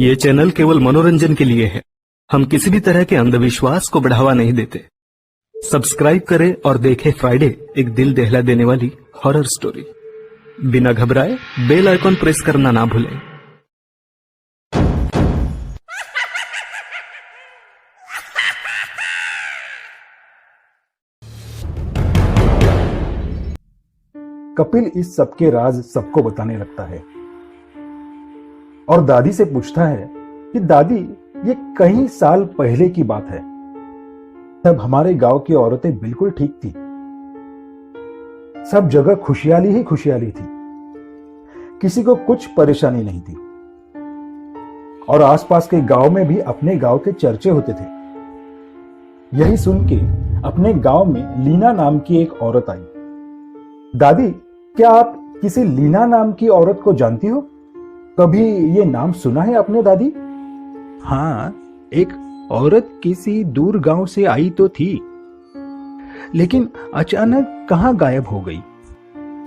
ये चैनल केवल मनोरंजन के लिए है। हम किसी भी तरह के अंधविश्वास को बढ़ावा नहीं देते। सब्सक्राइब करें और देखें फ्राइडे, एक दिल दहला देने वाली हॉरर स्टोरी। बिना घबराए बेल आइकॉन प्रेस करना ना भूलें। कपिल इस सबके राज सबको बताने लगता है और दादी से पूछता है कि दादी, ये कई साल पहले की बात है। तब हमारे गांव की औरतें बिल्कुल ठीक थी। सब जगह खुशहाली ही खुशहाली थी, किसी को कुछ परेशानी नहीं थी। और आसपास के गांव में भी अपने गांव के चर्चे होते थे। यही सुन के अपने गांव में लीना नाम की एक औरत आई। दादी, क्या आप किसी लीना नाम की औरत को जानती हो? कभी ये नाम सुना है आपने दादी? हाँ, एक औरत किसी दूर गांव से आई तो थी, लेकिन अचानक कहां गायब हो गई,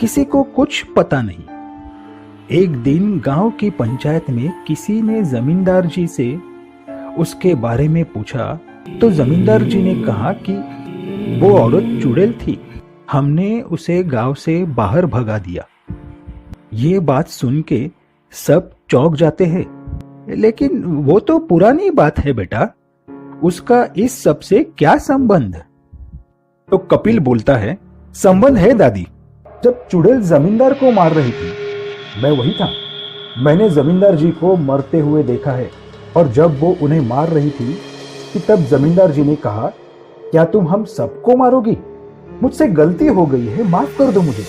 किसी को कुछ पता नहीं। एक दिन गांव की पंचायत में किसी ने जमींदार जी से उसके बारे में पूछा तो जमींदार जी ने कहा कि वो औरत चुड़ैल थी, हमने उसे गांव से बाहर भगा दिया। ये बात सुन के सब चौंक जाते हैं, लेकिन वो तो पुरानी बात है बेटा, उसका इस सब से क्या संबंध? तो कपिल बोलता है, संबंध है दादी। जब चुड़ैल जमींदार को मार रही थी, मैं वही था। मैंने जमींदार जी को मरते हुए देखा है। और जब वो उन्हें मार रही थी कि तब जमींदार जी ने कहा, क्या तुम हम सबको मारोगी? मुझसे गलती हो गई है, माफ कर दो मुझे।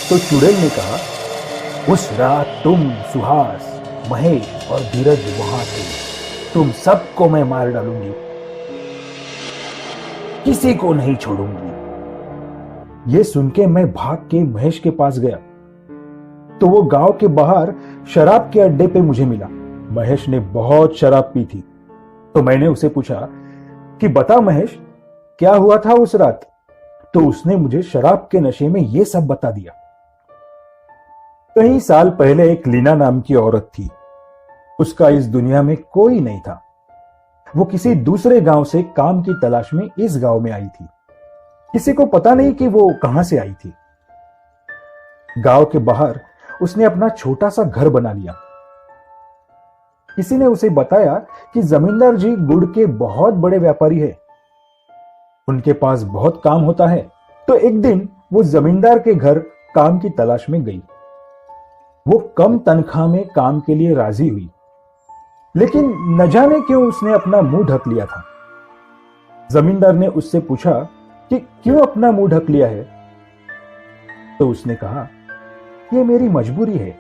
तो चुड़ैल ने कहा, उस रात तुम, सुहास, महेश और धीरज वहां थे। तुम सबको मैं मार डालूंगी, किसी को नहीं छोड़ूंगी। ये सुन के मैं भाग के महेश के पास गया तो वो गांव के बाहर शराब के अड्डे पे मुझे मिला। महेश ने बहुत शराब पी थी। तो मैंने उसे पूछा कि बता महेश, क्या हुआ था उस रात? तो उसने मुझे शराब के नशे में ये सब बता दिया। कई साल पहले एक लीना नाम की औरत थी। उसका इस दुनिया में कोई नहीं था। वो किसी दूसरे गांव से काम की तलाश में इस गांव में आई थी। किसी को पता नहीं कि वो कहां से आई थी। गांव के बाहर उसने अपना छोटा सा घर बना लिया। किसी ने उसे बताया कि जमींदार जी गुड़ के बहुत बड़े व्यापारी है, उनके पास बहुत काम होता है। तो एक दिन वो जमींदार के घर काम की तलाश में गई। वो कम तनख्वाह में काम के लिए राजी हुई, लेकिन न जाने क्यों उसने अपना मुंह ढक लिया था। जमींदार ने उससे पूछा कि क्यों अपना मुंह ढक लिया है? तो उसने कहा, यह मेरी मजबूरी है,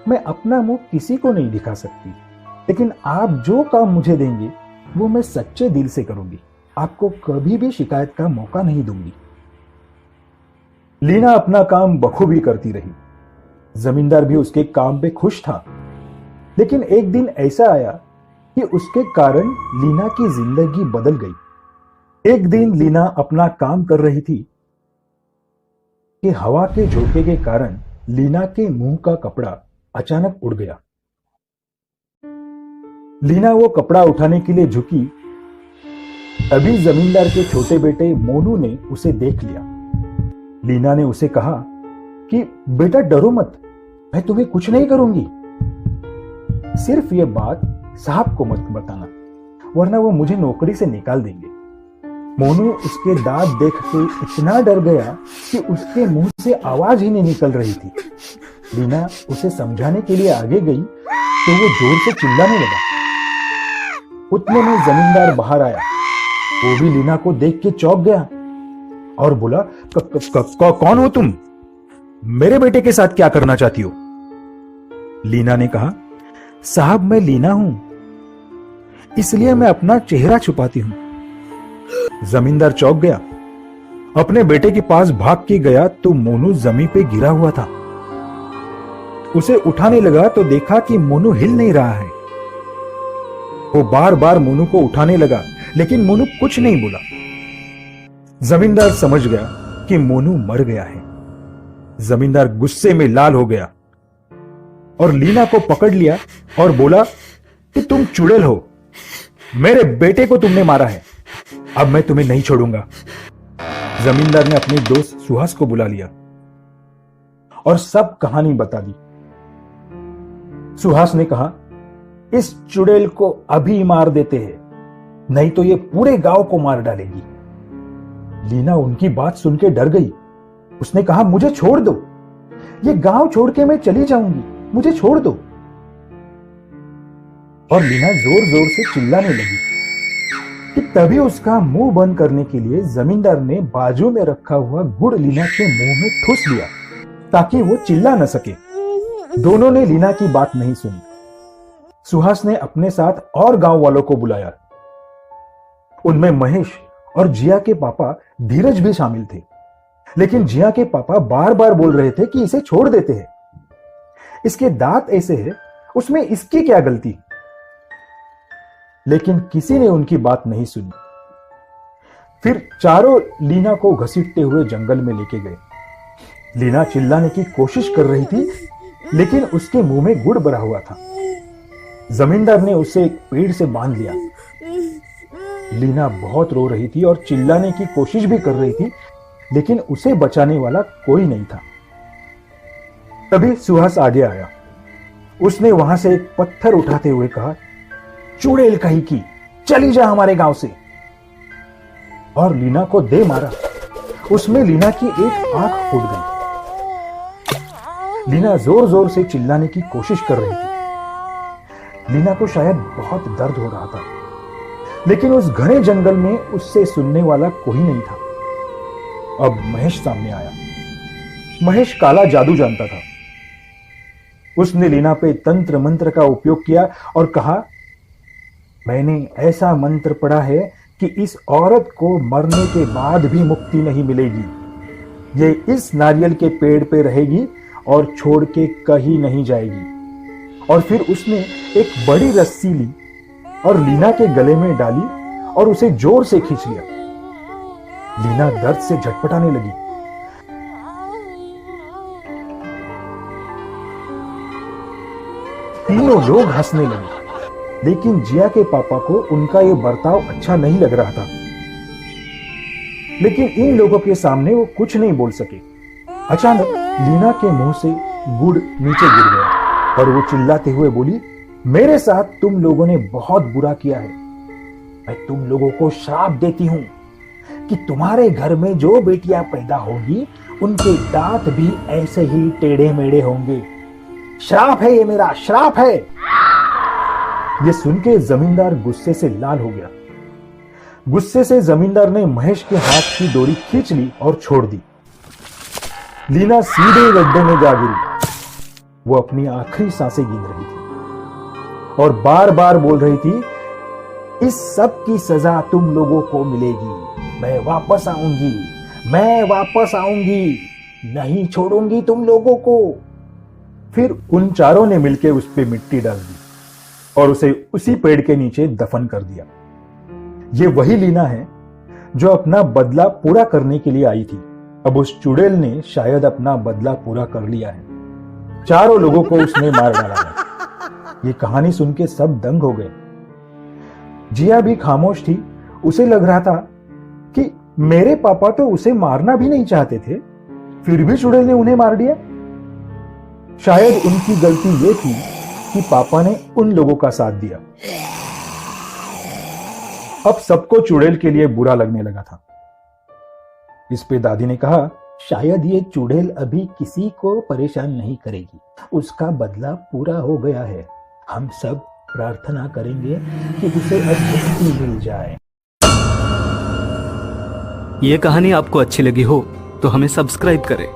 मैं अपना मुंह किसी को नहीं दिखा सकती, लेकिन आप जो काम मुझे देंगे वो मैं सच्चे दिल से करूंगी। आपको कभी भी शिकायत का मौका नहीं दूंगी। लीना अपना काम बखूबी करती रही। जमींदार भी उसके काम पे खुश था। लेकिन एक दिन ऐसा आया कि उसके कारण लीना की जिंदगी बदल गई। एक दिन लीना अपना काम कर रही थी कि हवा के झोंके के कारण लीना के मुंह का कपड़ा अचानक उड़ गया। लीना वो कपड़ा उठाने के लिए झुकी, तभी जमींदार के छोटे बेटे मोनू ने उसे देख लिया। लीना ने उसे कहा कि बेटा डरो मत, मैं तुम्हें कुछ नहीं करूंगी। सिर्फ ये बात साहब को मत बताना, वरना वो मुझे नौकरी से निकाल देंगे। मोनू उसके दांत देख के इतना डर गया कि उसके मुंह से आवाज ही नहीं निकल रही थी। लीना उसे समझाने के लिए आगे गई तो वो जोर से चिल्लाने लगा। उतने में जमींदार बाहर आया। वो भी लीना को देख के चौंक गया और बोला, कौन हो तुम? मेरे बेटे के साथ क्या करना चाहती हो? लीना ने कहा, साहब मैं लीना हूं, इसलिए मैं अपना चेहरा छुपाती हूं। जमींदार चौंक गया। अपने बेटे के पास भाग के गया तो मोनू जमीन पे गिरा हुआ था। उसे उठाने लगा तो देखा कि मोनू हिल नहीं रहा है। वो बार बार मोनू को उठाने लगा, लेकिन मोनू कुछ नहीं बोला। जमींदार समझ गया कि मोनू मर गया है। जमींदार गुस्से में लाल हो गया और लीना को पकड़ लिया और बोला, कि तुम चुड़ैल हो, मेरे बेटे को तुमने मारा है, अब मैं तुम्हें नहीं छोड़ूंगा। जमींदार ने अपने दोस्त सुहास को बुला लिया और सब कहानी बता दी। सुहास ने कहा, इस चुड़ैल को अभी मार देते हैं, नहीं तो ये पूरे गांव को मार डालेगी। लीना उनकी बात सुन के डर गई। उसने कहा, मुझे छोड़ दो, ये गांव छोड़ के मैं चली जाऊंगी, मुझे छोड़ दो। और लीना जोर जोर से चिल्लाने लगी कि तभी उसका मुंह बंद करने के लिए जमींदार ने बाजू में रखा हुआ गुड़ लीना के मुंह में ठूस लिया ताकि वो चिल्ला न सके। दोनों ने लीना की बात नहीं सुनी। सुहास ने अपने साथ और गांव वालों को बुलाया। उनमें महेश और जिया के पापा धीरज भी शामिल थे, लेकिन जिया के पापा बार बार बोल रहे थे कि इसे छोड़ देते हैं, इसके दांत ऐसे हैं, उसमें इसकी क्या गलती। लेकिन किसी ने उनकी बात नहीं सुनी। फिर चारों लीना को घसीटते हुए जंगल में लेके गए। लीना चिल्लाने की कोशिश कर रही थी, लेकिन उसके मुंह में गुड़ भरा हुआ था। जमींदार ने उसे एक पेड़ से बांध लिया। लीना बहुत रो रही थी और चिल्लाने की कोशिश भी कर रही थी, लेकिन उसे बचाने वाला कोई नहीं था। तभी सुहास आगे आया। उसने वहां से एक पत्थर उठाते हुए कहा, चुड़ैल कहीं की, चली जा हमारे गांव से। और लीना को दे मारा। उसमें लीना की एक आंख फूट गई। लीना जोर जोर से चिल्लाने की कोशिश कर रही थी। लीना को शायद बहुत दर्द हो रहा था, लेकिन उस घने जंगल में उससे सुनने वाला कोई नहीं था। अब महेश सामने आया। महेश काला जादू जानता था। उसने लीना पे तंत्र मंत्र का उपयोग किया और कहा, मैंने ऐसा मंत्र पढ़ा है कि इस औरत को मरने के बाद भी मुक्ति नहीं मिलेगी। ये इस नारियल के पेड़ पे रहेगी और छोड़ के कहीं नहीं जाएगी। और फिर उसने एक बड़ी रस्सी ली और लीना के गले में डाली और उसे जोर से खींच लिया। लीना दर्द से झटपटाने लगी। तीनों लोग हंसने लगे, लेकिन जिया के पापा को उनका यह बर्ताव अच्छा नहीं लग रहा था। लेकिन इन लोगों के सामने वो कुछ नहीं बोल सके। अचानक लीना के मुंह से गुड़ नीचे गिर गया और वो चिल्लाते हुए बोली, मेरे साथ तुम लोगों ने बहुत बुरा किया है। मैं तुम लोगों को श्राप देती हूं कि तुम्हारे घर में जो बेटियां पैदा होंगी उनके दांत भी ऐसे ही टेढ़े मेढ़े होंगे। श्राप है, ये मेरा श्राप है। ये सुन के जमींदार गुस्से से लाल हो गया। गुस्से से जमींदार ने महेश के हाथ की डोरी खींच ली और छोड़ दी। लीना सीधे गड्ढे में जा गिरी। वो अपनी आखिरी सांसें गिन रही थी और बार बार बोल रही थी, इस सब की सजा तुम लोगों को मिलेगी। मैं वापस आऊंगी, मैं वापस आऊंगी, नहीं छोड़ूंगी तुम लोगों को। फिर उन चारों ने मिलकर उस पे मिट्टी डाल दी और उसे उसी पेड़ के नीचे दफन कर दिया। ये वही लीना है जो अपना बदला पूरा करने के लिए आई थी। अब उस चुड़ैल ने शायद अपना बदला पूरा कर लिया है। चारों लोगों को उसने मार डाला है। ये कहानी सुन के सब दंग हो गए। जिया भी खामोश थी। उसे लग रहा था कि मेरे पापा तो उसे मारना भी नहीं चाहते थे, फिर भी चुड़ैल ने उन्हें मार दिया। शायद उनकी गलती ये थी कि पापा ने उन लोगों का साथ दिया। अब सबको चुड़ैल के लिए बुरा लगने लगा था। इस पे दादी ने कहा, शायद ये चुड़ैल अभी किसी को परेशान नहीं करेगी, उसका बदला पूरा हो गया है। हम सब प्रार्थना करेंगे कि उसे अब मुक्ति मिल जाए। ये कहानी आपको अच्छी लगी हो तो हमें सब्सक्राइब करें,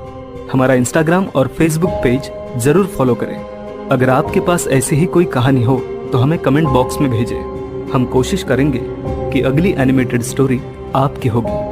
हमारा इंस्टाग्राम और फेसबुक पेज जरूर फॉलो करें। अगर आपके पास ऐसी ही कोई कहानी हो तो हमें कमेंट बॉक्स में भेजें। हम कोशिश करेंगे कि अगली एनिमेटेड स्टोरी आपकी होगी।